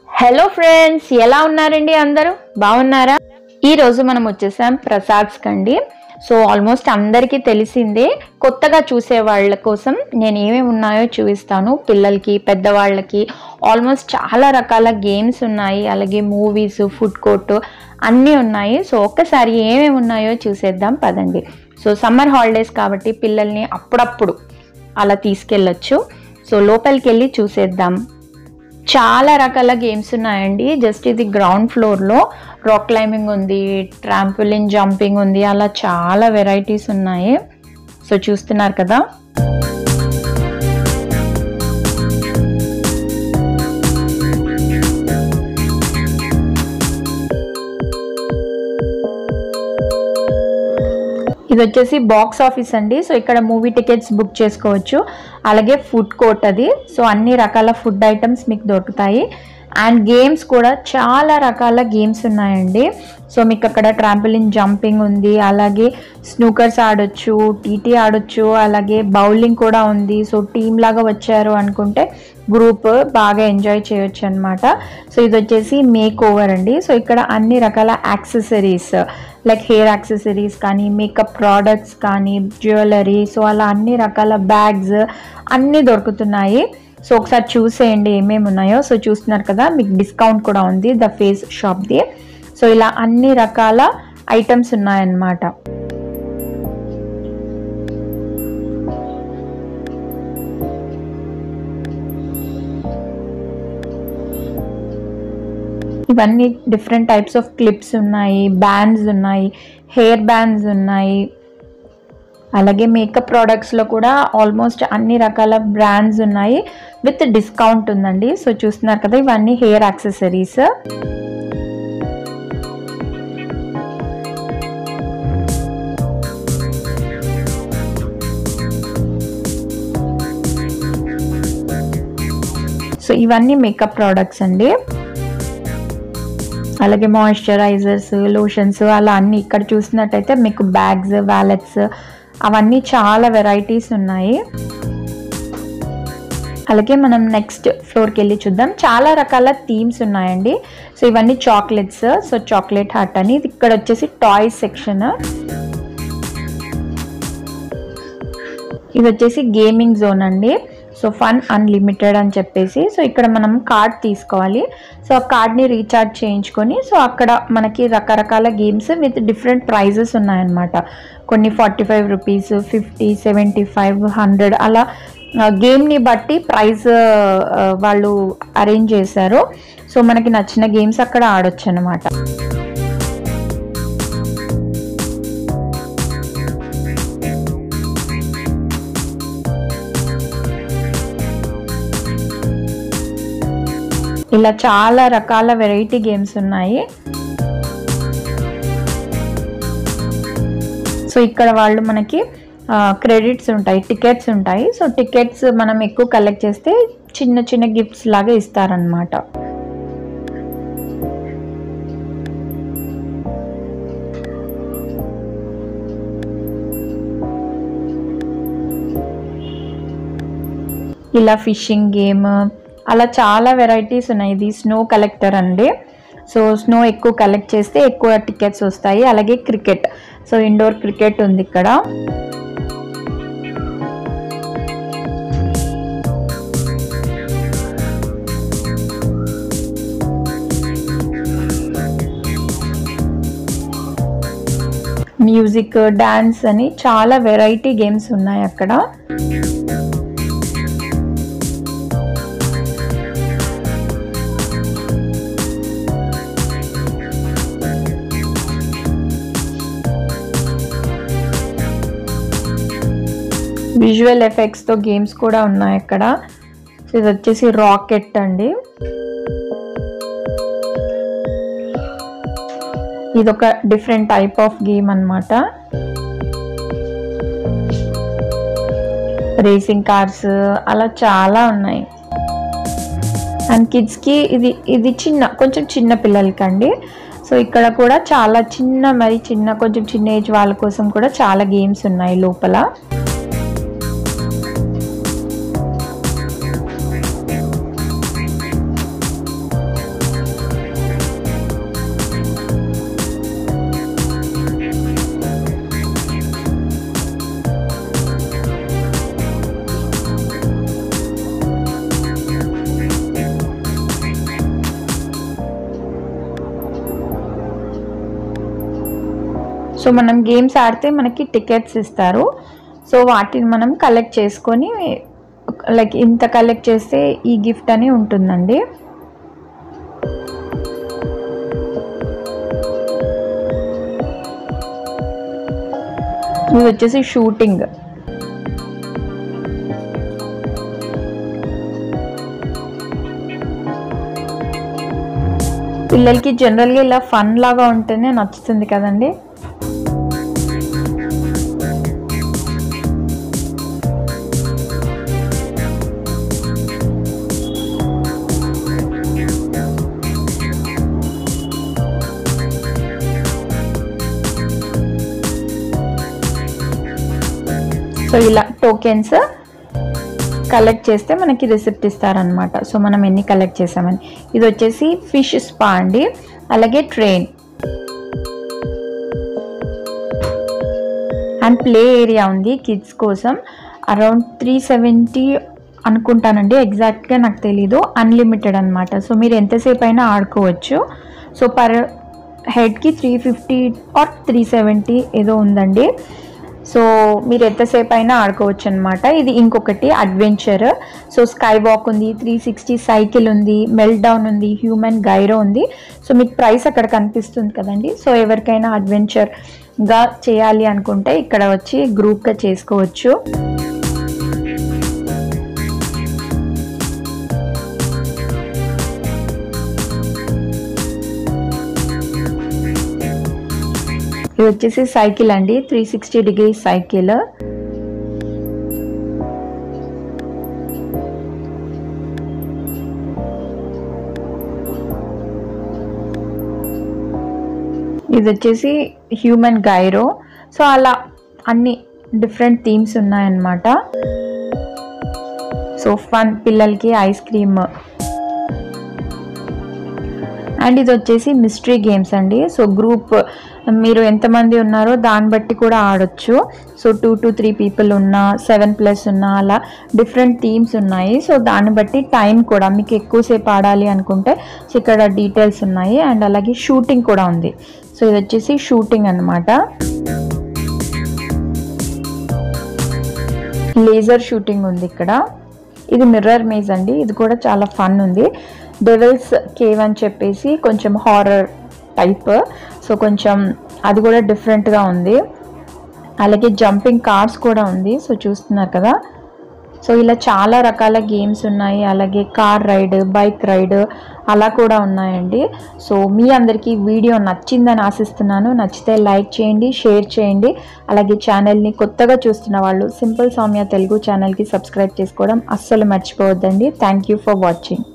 Hello friends, ఎలా ఉన్నారండి? అందరూ బాగున్నారా? ఈ రోజు మనం వచ్చేసాం ప్రసాద్స్ కండి. సో ఆల్మోస్ట్ అందరికీ తెలిసిందే. కొత్తగా చూసే వాళ్ళ కోసం నేను ఏమేమి ఉన్నాయో చూపిస్తాను. పిల్లలకి, పెద్దవాళ్ళకి ఆల్మోస్ట్ చాలా రకాల గేమ్స్ ఉన్నాయి, అలాగే మూవీస్, ఫుడ్ కోర్ట్ అన్నీ ఉన్నాయి. సో ఒక్కసారి ఏమేమి ఉన్నాయో చూసేద్దాం పదండి. సో సమ్మర్ హాలిడేస్ కాబట్టి పిల్లల్ని అప్పుడప్పుడు అలా తీసుకెళ్ళొచ్చు. సో లోపలికి వెళ్ళి చూసేద్దాం. చాలా రకాల గేమ్స్ ఉన్నాయండి. జస్ట్ ఇది గ్రౌండ్ ఫ్లోర్లో రాక్ క్లైంబింగ్ ఉంది, ట్రాంపోలిన్ జంపింగ్ ఉంది, అలా చాలా వెరైటీస్ ఉన్నాయి. సో చూస్తున్నారు కదా. ఇది వచ్చేసి బాక్స్ ఆఫీస్ అండి. సో ఇక్కడ మూవీ టికెట్స్ బుక్ చేసుకోవచ్చు, అలాగే ఫుడ్ కోర్ట్ అది. సో అన్ని రకాల ఫుడ్ ఐటమ్స్ మీకు దొరుకుతాయి. అండ్ గేమ్స్ కూడా చాలా రకాల గేమ్స్ ఉన్నాయండి. సో మీకు అక్కడ ట్రాంపోలిన్ జంపింగ్ ఉంది, అలాగే స్నూకర్స్ ఆడొచ్చు, టీటీ ఆడొచ్చు, అలాగే బౌలింగ్ కూడా ఉంది. సో టీమ్ లాగా వచ్చారు అనుకుంటే గ్రూప్ బాగా ఎంజాయ్ చేయొచ్చు అనమాట. సో ఇది వచ్చేసి మేక్ ఓవర్ అండి. సో ఇక్కడ అన్ని రకాల యాక్సెసరీస్ లైక్ హెయిర్ యాక్సెసరీస్ కానీ, మేకప్ ప్రోడక్ట్స్ కానీ, జ్యువెలరీ, సో అలా అన్ని రకాల బ్యాగ్స్ అన్నీ దొరుకుతున్నాయి. సో ఒకసారి చూసేయండి ఏమేమి ఉన్నాయో. సో చూస్తున్నారు కదా, మీకు డిస్కౌంట్ కూడా ఉంది ద ఫేస్ షాప్ది. సో ఇలా అన్ని రకాల ఐటమ్స్ ఉన్నాయన్నమాట. ఇవన్నీ డిఫరెంట్ టైప్స్ ఆఫ్ క్లిప్స్ ఉన్నాయి, బ్యాండ్స్ ఉన్నాయి, హెయిర్ బ్యాండ్స్ ఉన్నాయి, అలాగే మేకప్ ప్రోడక్ట్స్లో కూడా ఆల్మోస్ట్ అన్ని రకాల బ్రాండ్స్ ఉన్నాయి, విత్ డిస్కౌంట్ ఉందండి. సో చూస్తున్నారు కదా, ఇవన్నీ హెయిర్ యాక్సెసరీస్. సో ఇవన్నీ మేకప్ ప్రోడక్ట్స్ అండి, అలాగే మాయిశ్చరైజర్స్, లోషన్స్, అలా అన్నీ. ఇక్కడ చూసినట్టయితే మీకు బ్యాగ్స్, వ్యాలెట్స్ అవన్నీ చాలా వెరైటీస్ ఉన్నాయి. అలాగే మనం నెక్స్ట్ ఫ్లోర్కి వెళ్ళి చూద్దాం. చాలా రకాల థీమ్స్ ఉన్నాయండి. సో ఇవన్నీ చాక్లెట్స్. సో చాక్లెట్ హార్ట్ అని. ఇక్కడ వచ్చేసి టాయ్స్ సెక్షన్. ఇది వచ్చేసి గేమింగ్ జోన్ అండి. సో ఫన్ అన్లిమిటెడ్ అని చెప్పేసి. సో ఇక్కడ మనం కార్డ్ తీసుకోవాలి. సో ఆ కార్డ్ని రీఛార్జ్ చేయించుకొని, సో అక్కడ మనకి రకరకాల గేమ్స్ విత్ డిఫరెంట్ ప్రైజెస్ ఉన్నాయన్నమాట. కొన్ని 45 రూపీస్, 50, 75, 100 అలా గేమ్ని బట్టి ప్రైజ్ వాళ్ళు అరేంజ్ చేశారు. సో మనకి నచ్చిన గేమ్స్ అక్కడ ఆడొచ్చు అన్నమాట. ఇలా చాలా రకాల వెరైటీ గేమ్స్ ఉన్నాయి. సో ఇక్కడ వాళ్ళు మనకి క్రెడిట్స్ ఉంటాయి, టికెట్స్ ఉంటాయి. సో టికెట్స్ మనం ఎక్కువ కలెక్ట్ చేస్తే చిన్న చిన్న గిఫ్ట్స్ లాగా ఇస్తారనమాట. ఇలా ఫిషింగ్ గేమ్, అలా చాలా వెరైటీస్ ఉన్నాయి. ఇది స్నో కలెక్టర్ అండి. సో స్నో ఎక్కువ కలెక్ట్ చేస్తే ఎక్కువ టికెట్స్ వస్తాయి. అలాగే క్రికెట్, సో ఇండోర్ క్రికెట్ ఉంది ఇక్కడ. మ్యూజిక్, డాన్స్ అని చాలా వెరైటీ గేమ్స్ ఉన్నాయి అక్కడ. విజువల్ ఎఫెక్ట్స్తో గేమ్స్ కూడా ఉన్నాయి అక్కడ. ఇది వచ్చేసి రాకెట్ అండి. ఇది ఒక డిఫరెంట్ టైప్ ఆఫ్ గేమ్ అన్నమాట. రేసింగ్ కార్స్ అలా చాలా ఉన్నాయి. అండ్ కిడ్స్కి ఇది కొంచెం చిన్న పిల్లలకండి. సో ఇక్కడ కూడా చాలా కొంచెం చిన్న ఏజ్ వాళ్ళ కోసం కూడా చాలా గేమ్స్ ఉన్నాయి లోపల. సో మనం గేమ్స్ ఆడితే మనకి టికెట్స్ ఇస్తారు. సో వాటిని మనం కలెక్ట్ చేసుకొని లైక్ ఇంత కలెక్ట్ చేస్తే ఈ గిఫ్ట్ అని ఉంటుందండి. ఇది వచ్చేసి షూటింగ్. పిల్లలకి జనరల్గా ఇలా ఫన్ లాగా ఉంటేనే నచ్చుతుంది కదండి. సో ఇలా టోకెన్స్ కలెక్ట్ చేస్తే మనకి రిసిప్ట్ ఇస్తారనమాట. సో మనం ఎన్ని కలెక్ట్ చేసామని. ఇది వచ్చేసి ఫిష్ స్పా అండి, అలాగే ట్రైన్ అండ్ ప్లే ఏరియా ఉంది కిడ్స్ కోసం. అరౌండ్ 370 అనుకుంటానండి, ఎగ్జాక్ట్గా నాకు తెలీదు. అన్లిమిటెడ్ అనమాట. సో మీరు ఎంతసేపు అయినా ఆడుకోవచ్చు. సో పర్ హెడ్కి 350 ఆర్ 370 ఏదో ఉందండి. సో మీరు ఎంతసేపు అయినా ఆడుకోవచ్చు అనమాట. ఇది ఇంకొకటి అడ్వెంచర్. సో స్కై వాక్ ఉంది, 360 సైకిల్ ఉంది, మెల్ట్ డౌన్ ఉంది, హ్యూమన్ గైరో ఉంది. సో మీకు ప్రైస్ అక్కడ కనిపిస్తుంది కదండి. సో ఎవరికైనా అడ్వెంచర్గా చేయాలి అనుకుంటే ఇక్కడ వచ్చి గ్రూప్గా చేసుకోవచ్చు. ఇది వచ్చేసి సైకిల్ అండి, 360 డిగ్రీ సైకిల్. ఇది వచ్చేసి హ్యూమన్ గైరో. సో అలా అన్ని డిఫరెంట్ థీమ్స్ ఉన్నాయన్నమాట. సో ఫన్, పిల్లలకి ఐస్ క్రీమ్. అండ్ ఇది వచ్చేసి మిస్టరీ గేమ్స్ అండి. సో గ్రూప్ మీరు ఎంతమంది ఉన్నారో దాన్ని బట్టి కూడా ఆడొచ్చు. సో 2 to 3 పీపుల్ ఉన్నా, 7+ ఉన్నా, అలా డిఫరెంట్ థీమ్స్ ఉన్నాయి. సో దాన్ని బట్టి టైం కూడా మీకు ఎక్కువసేపు ఆడాలి అనుకుంటే సో ఇక్కడ డీటెయిల్స్ ఉన్నాయి. అండ్ అలాగే షూటింగ్ కూడా ఉంది. సో ఇది వచ్చేసి షూటింగ్ అన్నమాట. లేజర్ షూటింగ్ ఉంది ఇక్కడ. ఇది మిర్రర్ మేజ్ అండి, ఇది కూడా చాలా ఫన్ ఉంది. డెవిల్స్ కేవ్ అని చెప్పేసి కొంచెం హారర్ టైప్. సో కొంచెం అది కూడా డిఫరెంట్గా ఉంది. అలాగే జంపింగ్ కార్స్ కూడా ఉంది. సో చూస్తున్నారు కదా. సో ఇలా చాలా రకాల గేమ్స్ ఉన్నాయి. అలాగే కార్ రైడ్, బైక్ రైడ్ అలా కూడా ఉన్నాయండి. సో మీ అందరికీ వీడియో నచ్చిందని ఆశిస్తున్నాను. నచ్చితే లైక్ చేయండి, షేర్ చేయండి. అలాగే ఛానల్ని కొత్తగా చూస్తున్న వాళ్ళు సింపుల్ సౌమ్య తెలుగు ఛానల్కి సబ్స్క్రైబ్ చేసుకోవడం అస్సలు మర్చిపోవద్దండి. Thank you for watching.